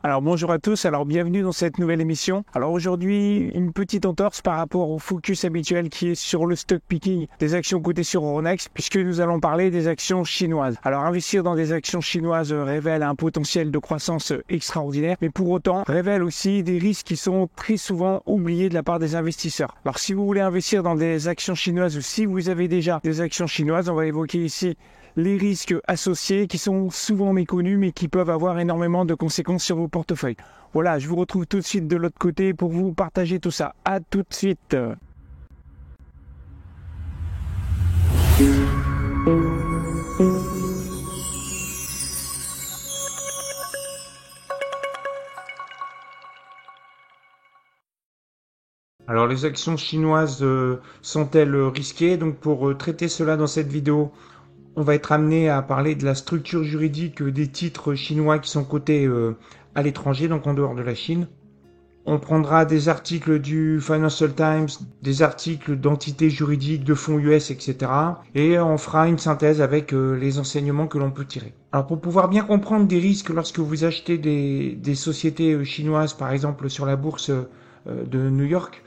Alors bonjour à tous, alors bienvenue dans cette nouvelle émission. Alors aujourd'hui, une petite entorse par rapport au focus habituel qui est sur le stock picking des actions cotées sur Euronext, puisque nous allons parler des actions chinoises. Alors investir dans des actions chinoises révèle un potentiel de croissance extraordinaire, mais pour autant révèle aussi des risques qui sont très souvent oubliés de la part des investisseurs. Alors si vous voulez investir dans des actions chinoises ou si vous avez déjà des actions chinoises, on va évoquer ici les risques associés qui sont souvent méconnus mais qui peuvent avoir énormément de conséquences sur vos portefeuilles. Voilà, je vous retrouve tout de suite de l'autre côté pour vous partager tout ça. À tout de suite. Alors les actions chinoises sont-elles risquées? Donc pour traiter cela dans cette vidéo, on va être amené à parler de la structure juridique des titres chinois qui sont cotés à l'étranger, donc en dehors de la Chine. On prendra des articles du Financial Times, des articles d'entités juridiques, de fonds US, etc. Et on fera une synthèse avec les enseignements que l'on peut tirer. Alors pour pouvoir bien comprendre des risques lorsque vous achetez des sociétés chinoises, par exemple sur la bourse de New York,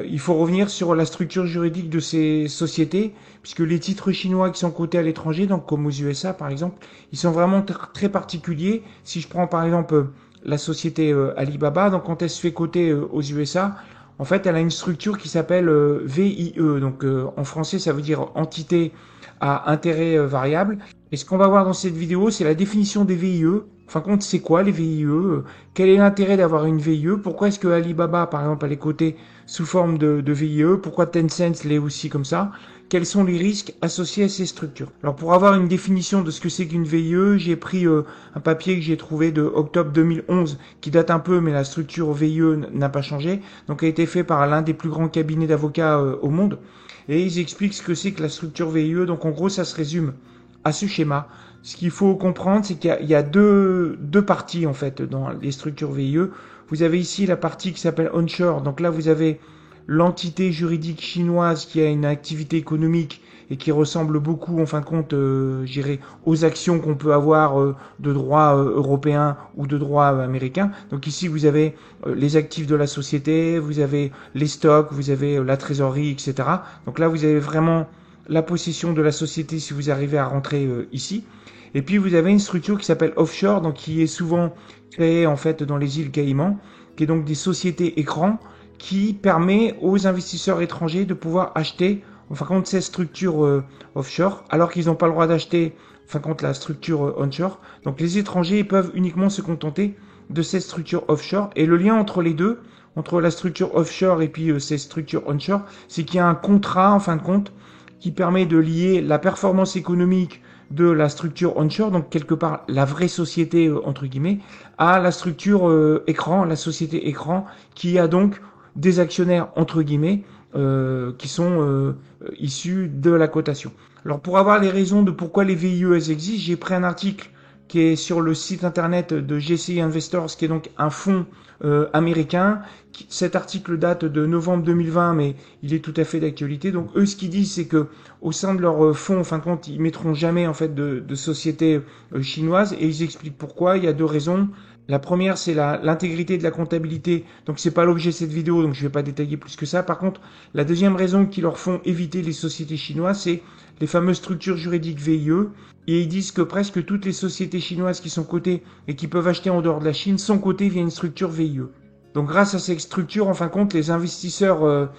il faut revenir sur la structure juridique de ces sociétés, puisque les titres chinois qui sont cotés à l'étranger, donc comme aux USA par exemple, ils sont vraiment très particuliers. Si je prends par exemple la société Alibaba, donc quand elle se fait coter aux USA, en fait elle a une structure qui s'appelle VIE, donc en français ça veut dire entité à intérêt variable. Et ce qu'on va voir dans cette vidéo, c'est la définition des VIE. En fin de compte, c'est quoi les VIE? Quel est l'intérêt d'avoir une VIE? Pourquoi est-ce que Alibaba, par exemple, elle est cotée sous forme de VIE? Pourquoi Tencent l'est aussi comme ça? Quels sont les risques associés à ces structures? Alors pour avoir une définition de ce que c'est qu'une VIE, j'ai pris un papier que j'ai trouvé de octobre 2011 qui date un peu, mais la structure VIE n'a pas changé. Donc a été fait par l'un des plus grands cabinets d'avocats au monde. Et ils expliquent ce que c'est que la structure VIE. Donc en gros, ça se résume à ce schéma. Ce qu'il faut comprendre, c'est qu'il y a deux parties en fait dans les structures VIE. Vous avez ici la partie qui s'appelle onshore. Donc là, vous avez l'entité juridique chinoise qui a une activité économique et qui ressemble beaucoup, en fin de compte, aux actions qu'on peut avoir de droit européen ou de droit américain. Donc ici, vous avez les actifs de la société, vous avez les stocks, vous avez la trésorerie, etc. Donc là, vous avez vraiment la possession de la société si vous arrivez à rentrer ici. Et puis vous avez une structure qui s'appelle offshore, donc qui est souvent créée en fait dans les îles Caïmans, qui est donc des sociétés écrans qui permet aux investisseurs étrangers de pouvoir acheter en fin de compte ces structures offshore, alors qu'ils n'ont pas le droit d'acheter en fin de compte la structure onshore. Donc les étrangers peuvent uniquement se contenter de cette structure offshore. Et le lien entre les deux, entre la structure offshore et puis ces structures onshore, c'est qu'il y a un contrat en fin de compte qui permet de lier la performance économique de la structure onshore, donc quelque part la vraie société entre guillemets, à la structure écran, la société écran, qui a donc des actionnaires entre guillemets qui sont issus de la cotation. Alors pour avoir les raisons de pourquoi les VIE existent, j'ai pris un article qui est sur le site internet de GCI Investors, qui est donc un fonds américain. Cet article date de novembre 2020, mais il est tout à fait d'actualité. Donc eux, ce qu'ils disent, c'est que au sein de leur fonds, en fin de compte, ils mettront jamais en fait de sociétés chinoises, et ils expliquent pourquoi. Il y a deux raisons. La première, c'est l'intégrité de la comptabilité. Donc c'est pas l'objet de cette vidéo, donc je vais pas détailler plus que ça. Par contre, la deuxième raison qui leur font éviter les sociétés chinoises, c'est les fameuses structures juridiques VIE. Et ils disent que presque toutes les sociétés chinoises qui sont cotées et qui peuvent acheter en dehors de la Chine sont cotées via une structure VIE. Donc grâce à ces structures, en fin de compte, les investisseurs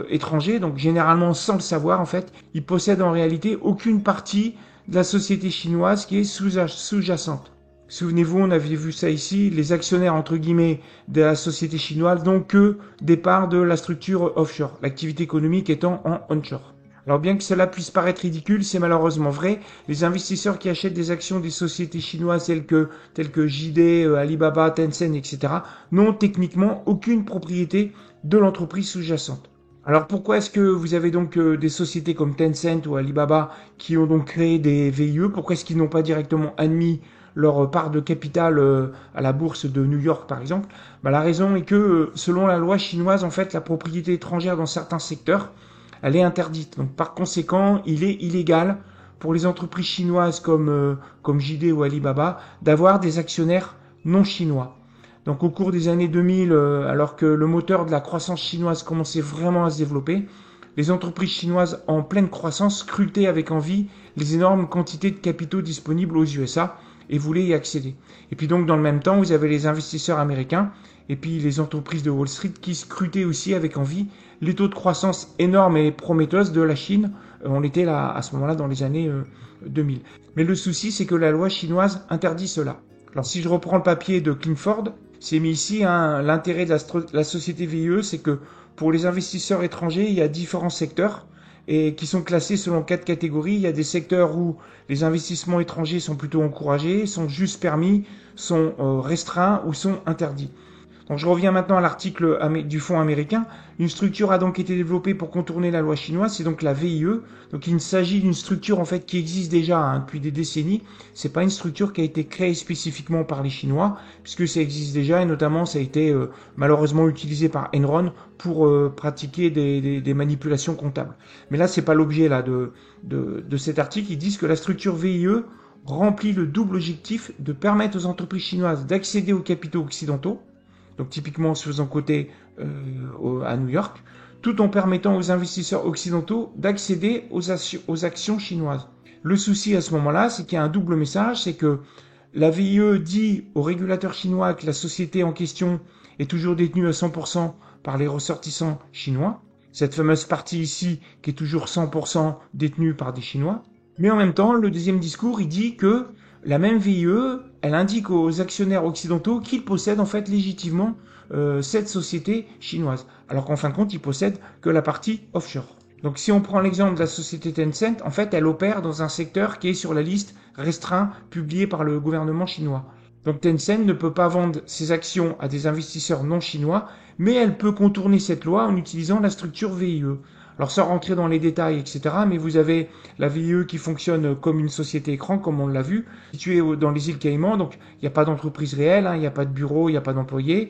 étrangers, donc généralement sans le savoir en fait, ils possèdent en réalité aucune partie de la société chinoise qui est sous-jacente. Souvenez-vous, on avait vu ça ici, les actionnaires entre guillemets de la société chinoise n'ont que des parts de la structure offshore, l'activité économique étant en onshore. Alors bien que cela puisse paraître ridicule, c'est malheureusement vrai. Les investisseurs qui achètent des actions des sociétés chinoises telles que JD, Alibaba, Tencent, etc. n'ont techniquement aucune propriété de l'entreprise sous-jacente. Alors pourquoi est-ce que vous avez donc des sociétés comme Tencent ou Alibaba qui ont donc créé des VIE? Pourquoi est-ce qu'ils n'ont pas directement admis leur part de capital à la bourse de New York par exemple? La raison est que selon la loi chinoise, en fait, la propriété étrangère dans certains secteurs, elle est interdite. Donc par conséquent, il est illégal pour les entreprises chinoises comme JD ou Alibaba d'avoir des actionnaires non chinois. Donc au cours des années 2000, alors que le moteur de la croissance chinoise commençait vraiment à se développer, les entreprises chinoises en pleine croissance scrutaient avec envie les énormes quantités de capitaux disponibles aux USA et voulaient y accéder. Et puis donc dans le même temps, vous avez les investisseurs américains et puis les entreprises de Wall Street qui scrutaient aussi avec envie les taux de croissance énormes et prometteuses de la Chine. On était là à ce moment-là dans les années 2000. Mais le souci, c'est que la loi chinoise interdit cela. Alors si je reprends le papier de Clifford, c'est mis ici, hein, l'intérêt de la société VIE, c'est que pour les investisseurs étrangers, il y a différents secteurs et qui sont classés selon 4 catégories. Il y a des secteurs où les investissements étrangers sont plutôt encouragés, sont juste permis, sont restreints ou sont interdits. Donc je reviens maintenant à l'article du fonds américain. Une structure a donc été développée pour contourner la loi chinoise, c'est donc la VIE. Donc il s'agit d'une structure en fait qui existe déjà depuis des décennies. C'est pas une structure qui a été créée spécifiquement par les Chinois, puisque ça existe déjà et notamment ça a été malheureusement utilisé par Enron pour pratiquer des manipulations comptables. Mais là c'est pas l'objet là de cet article. Ils disent que la structure VIE remplit le double objectif de permettre aux entreprises chinoises d'accéder aux capitaux occidentaux, donc typiquement en se faisant coter à New York, tout en permettant aux investisseurs occidentaux d'accéder aux actions chinoises. Le souci à ce moment-là, c'est qu'il y a un double message, c'est que la VIE dit aux régulateurs chinois que la société en question est toujours détenue à 100% par les ressortissants chinois, cette fameuse partie ici qui est toujours 100% détenue par des Chinois, mais en même temps, le deuxième discours, il dit que la même VIE, elle indique aux actionnaires occidentaux qu'ils possèdent en fait légitimement cette société chinoise, alors qu'en fin de compte, ils possèdent que la partie offshore. Donc si on prend l'exemple de la société Tencent, en fait, elle opère dans un secteur qui est sur la liste restreinte publiée par le gouvernement chinois. Donc Tencent ne peut pas vendre ses actions à des investisseurs non chinois, mais elle peut contourner cette loi en utilisant la structure VIE. Alors sans rentrer dans les détails, etc., mais vous avez la VIE qui fonctionne comme une société écran, comme on l'a vu, située dans les îles Caïmans, donc il n'y a pas d'entreprise réelle, il n'y a pas de bureau, il n'y a pas d'employés.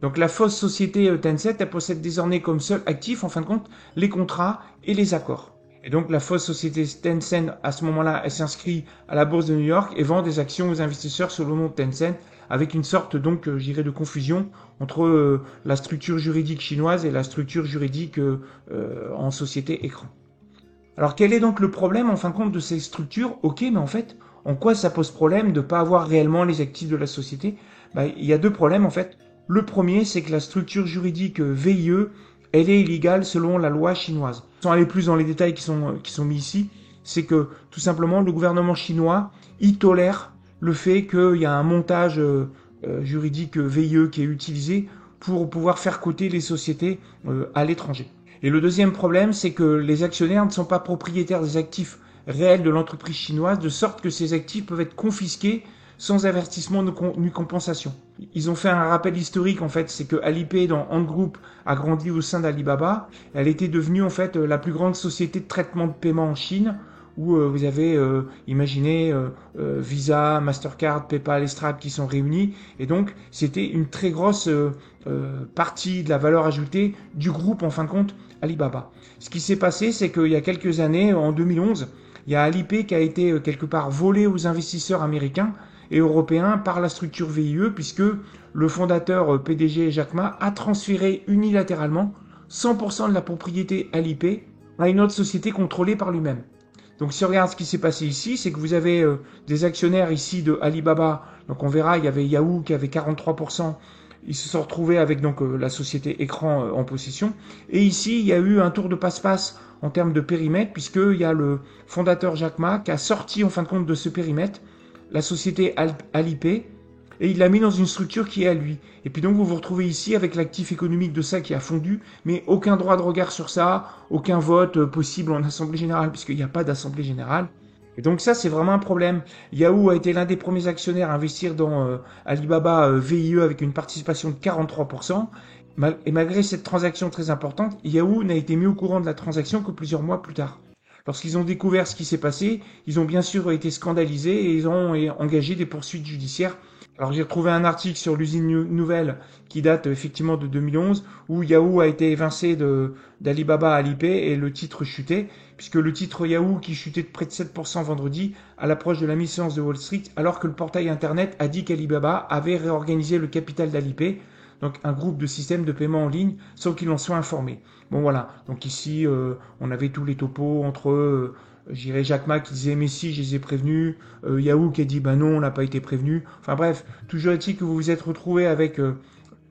Donc la fausse société Tencent, elle possède désormais comme seul actif, en fin de compte, les contrats et les accords. Et donc la fausse société Tencent, à ce moment-là, elle s'inscrit à la bourse de New York et vend des actions aux investisseurs sous le nom de Tencent, avec une sorte donc, je dirais, de confusion entre la structure juridique chinoise et la structure juridique en société écran. Alors quel est donc le problème en fin de compte de ces structures? Ok, mais en fait, en quoi ça pose problème de ne pas avoir réellement les actifs de la société? Il y a deux problèmes en fait. Le premier, c'est que la structure juridique VIE, elle est illégale selon la loi chinoise. Sans aller plus dans les détails qui sont mis ici, c'est que tout simplement le gouvernement chinois, il tolère le fait qu'il y a un montage juridique VIE qui est utilisé pour pouvoir faire coter les sociétés à l'étranger. Et le deuxième problème, c'est que les actionnaires ne sont pas propriétaires des actifs réels de l'entreprise chinoise, de sorte que ces actifs peuvent être confisqués sans avertissement ni compensation. Ils ont fait un rappel historique en fait, c'est que Alipay dans Ant Group a grandi au sein d'Alibaba. Elle était devenue en fait la plus grande société de traitement de paiement en Chine, où vous avez imaginez Visa, Mastercard, PayPal et Stripe qui sont réunis, et donc c'était une très grosse partie de la valeur ajoutée du groupe en fin de compte Alibaba. Ce qui s'est passé, c'est qu'il y a quelques années, en 2011, il y a Alipay qui a été quelque part volé aux investisseurs américains et européens par la structure VIE, puisque le fondateur PDG Jack Ma a transféré unilatéralement 100% de la propriété Alipay à une autre société contrôlée par lui-même. Donc si on regarde ce qui s'est passé ici, c'est que vous avez des actionnaires ici de Alibaba, donc on verra, il y avait Yahoo qui avait 43%, ils se sont retrouvés avec donc la société écran en possession, et ici il y a eu un tour de passe-passe en termes de périmètre, puisqu'il y a le fondateur Jack Ma qui a sorti en fin de compte de ce périmètre la société Alipay, et il l'a mis dans une structure qui est à lui. Et puis donc vous vous retrouvez ici avec l'actif économique de ça qui a fondu, mais aucun droit de regard sur ça, aucun vote possible en assemblée générale, puisqu'il n'y a pas d'assemblée générale. Et donc ça, c'est vraiment un problème. Yahoo a été l'un des premiers actionnaires à investir dans Alibaba VIE avec une participation de 43%. Et malgré cette transaction très importante, Yahoo n'a été mis au courant de la transaction que plusieurs mois plus tard. Lorsqu'ils ont découvert ce qui s'est passé, ils ont bien sûr été scandalisés et ils ont engagé des poursuites judiciaires Alors j'ai retrouvé un article sur l'usine Nouvelle qui date effectivement de 2011 où Yahoo a été évincé d'Alibaba à Alipay et le titre chutait puisque le titre Yahoo qui chutait de près de 7% vendredi à l'approche de la mi-séance de Wall Street alors que le portail internet a dit qu'Alibaba avait réorganisé le capital d'Alipay, donc un groupe de systèmes de paiement en ligne sans qu'ils en soient informés. Bon voilà, donc ici on avait tous les topos entre j'irais Jack Ma qui disait mais si je les ai prévenus, Yahoo qui a dit bah non on n'a pas été prévenu. Enfin bref, toujours est-il que vous vous êtes retrouvé avec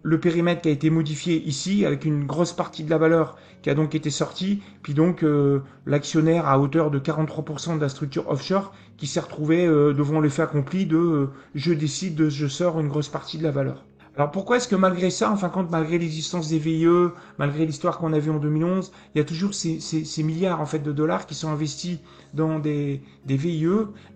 le périmètre qui a été modifié ici, avec une grosse partie de la valeur qui a donc été sortie, puis donc l'actionnaire à hauteur de 43% de la structure offshore qui s'est retrouvé devant le fait accompli de je décide, de je sors une grosse partie de la valeur. Alors pourquoi est-ce que malgré ça, en fin de compte, malgré l'existence des VIE, malgré l'histoire qu'on a vue en 2011, il y a toujours ces milliards en fait de dollars qui sont investis dans des VIE.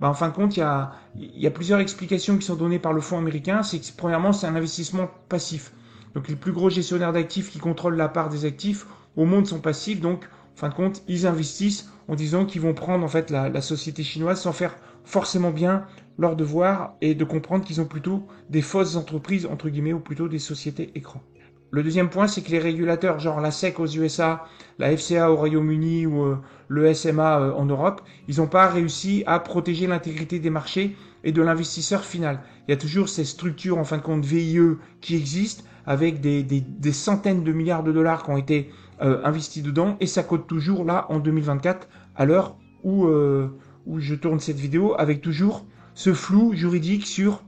En fin de compte, il y a plusieurs explications qui sont données par le fonds américain. C'est que premièrement, c'est un investissement passif. Donc les plus gros gestionnaires d'actifs qui contrôlent la part des actifs au monde sont passifs. Donc en fin de compte, ils investissent en disant qu'ils vont prendre en fait la société chinoise sans faire forcément bien leur devoir et de comprendre qu'ils ont plutôt des fausses entreprises, entre guillemets, ou plutôt des sociétés écrans. Le deuxième point, c'est que les régulateurs, genre la SEC aux USA, la FCA au Royaume-Uni ou le SMA en Europe, ils n'ont pas réussi à protéger l'intégrité des marchés et de l'investisseur final. Il y a toujours ces structures, en fin de compte, VIE qui existent avec des centaines de milliards de dollars qui ont été investis dedans et ça cote toujours là en 2024 à l'heure où je tourne cette vidéo avec toujours ce flou juridique sur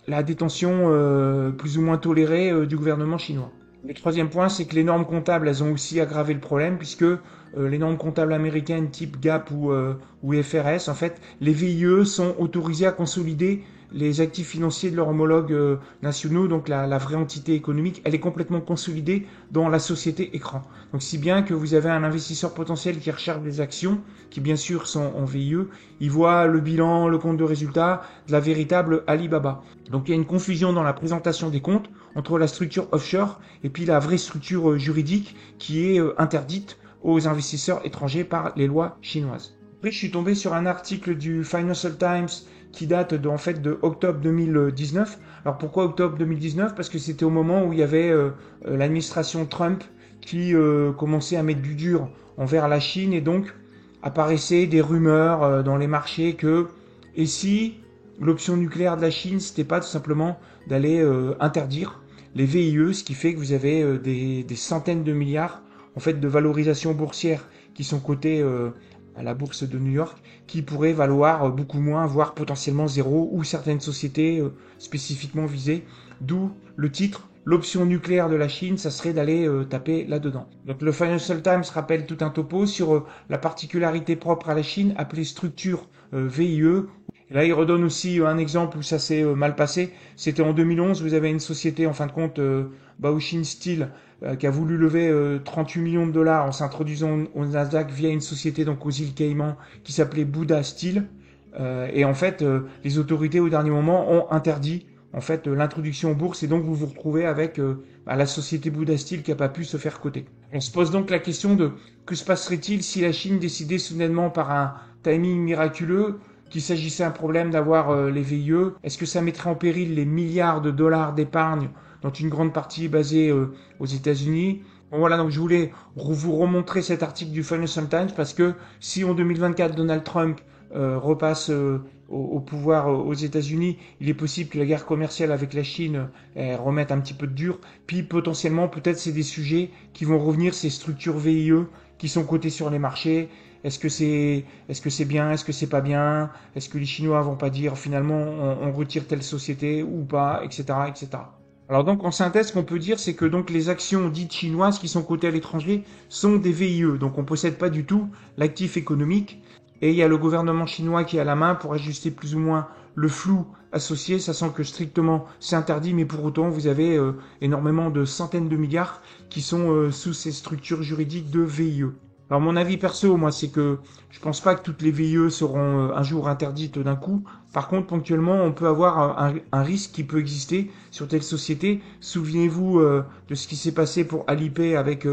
la détention plus ou moins tolérée du gouvernement chinois. Le troisième point, c'est que les normes comptables, elles ont aussi aggravé le problème puisque les normes comptables américaines type GAAP ou FRS, en fait, les VIE sont autorisés à consolider les actifs financiers de leurs homologues nationaux, donc la vraie entité économique, elle est complètement consolidée dans la société écran. Donc si bien que vous avez un investisseur potentiel qui recherche des actions, qui bien sûr sont en VIE, il voit le bilan, le compte de résultat de la véritable Alibaba. Donc il y a une confusion dans la présentation des comptes entre la structure offshore et puis la vraie structure juridique qui est interdite aux investisseurs étrangers par les lois chinoises. Après, je suis tombé sur un article du Financial Times qui date de octobre 2019. Alors pourquoi octobre 2019? Parce que c'était au moment où il y avait l'administration Trump qui commençait à mettre du dur envers la Chine et donc apparaissaient des rumeurs dans les marchés que et si l'option nucléaire de la Chine c'était pas tout simplement d'aller interdire les VIE, ce qui fait que vous avez des centaines de milliards en fait de valorisation boursière qui sont cotés à la bourse de New York, qui pourraient valoir beaucoup moins, voire potentiellement zéro, ou certaines sociétés spécifiquement visées. D'où le titre, l'option nucléaire de la Chine, ça serait d'aller taper là-dedans. Donc le Financial Times rappelle tout un topo sur la particularité propre à la Chine, appelée structure VIE. Et là, il redonne aussi un exemple où ça s'est mal passé. C'était en 2011, vous avez une société, en fin de compte, Baoxin Steel, qui a voulu lever 38 millions de dollars en s'introduisant au Nasdaq via une société donc aux îles Caïmans qui s'appelait Buddha Steel. Et en fait, les autorités au dernier moment ont interdit en fait l'introduction en bourse et donc vous vous retrouvez avec la société Buddha Steel qui n'a pas pu se faire coter. On se pose donc la question de que se passerait-il si la Chine décidait soudainement par un timing miraculeux qu'il s'agissait d'un problème d'avoir les VIE? Est-ce que ça mettrait en péril les milliards de dollars d'épargne dont une grande partie est basée aux États-Unis? Bon, voilà, donc je voulais vous remontrer cet article du Financial Times parce que si en 2024 Donald Trump repasse au pouvoir aux États-Unis, il est possible que la guerre commerciale avec la Chine remette un petit peu de dur. Puis potentiellement, peut-être c'est des sujets qui vont revenir, ces structures VIE qui sont cotées sur les marchés. Est-ce que c'est bien, est-ce que c'est pas bien, est-ce que les Chinois vont pas dire finalement on retire telle société ou pas, etc., etc. Alors donc en synthèse, ce qu'on peut dire, c'est que donc les actions dites chinoises qui sont cotées à l'étranger sont des VIE, donc on possède pas du tout l'actif économique. Et il y a le gouvernement chinois qui a la main pour ajuster plus ou moins le flou associé, sachant que strictement c'est interdit, mais pour autant vous avez énormément de centaines de milliards qui sont sous ces structures juridiques de VIE. Alors mon avis perso, moi, c'est que je pense pas que toutes les VIE seront un jour interdites d'un coup. Par contre, ponctuellement, on peut avoir un risque qui peut exister sur telle société. Souvenez-vous de ce qui s'est passé pour Alipay avec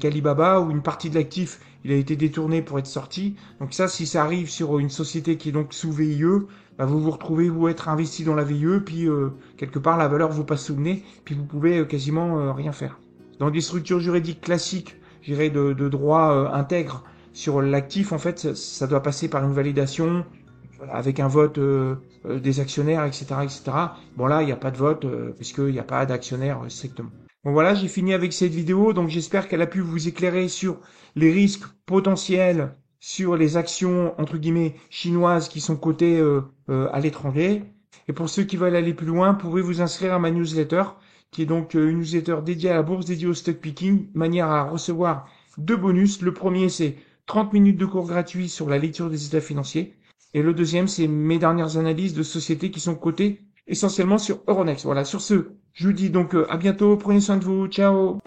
Alibaba, où une partie de l'actif il a été détourné pour être sorti. Donc ça, si ça arrive sur une société qui est donc sous VIE, vous vous retrouvez vous être investi dans la VIE, puis quelque part la valeur vous passe sous le nez, puis vous pouvez quasiment rien faire. Dans des structures juridiques classiques, je dirais de droit intègre sur l'actif, en fait, ça doit passer par une validation avec un vote des actionnaires, etc., etc. Bon là, il n'y a pas de vote puisqu'il n'y a pas d'actionnaires strictement. Bon voilà, j'ai fini avec cette vidéo, donc j'espère qu'elle a pu vous éclairer sur les risques potentiels sur les actions entre guillemets chinoises qui sont cotées à l'étranger. Et pour ceux qui veulent aller plus loin, vous pouvez vous inscrire à ma newsletter, qui est donc une newsletter dédiée à la bourse, dédiée au stock picking, manière à recevoir 2 bonus. Le premier, c'est 30 minutes de cours gratuits sur la lecture des états financiers. Et le deuxième, c'est mes dernières analyses de sociétés qui sont cotées essentiellement sur Euronext. Voilà, sur ce, je vous dis donc à bientôt, prenez soin de vous, ciao.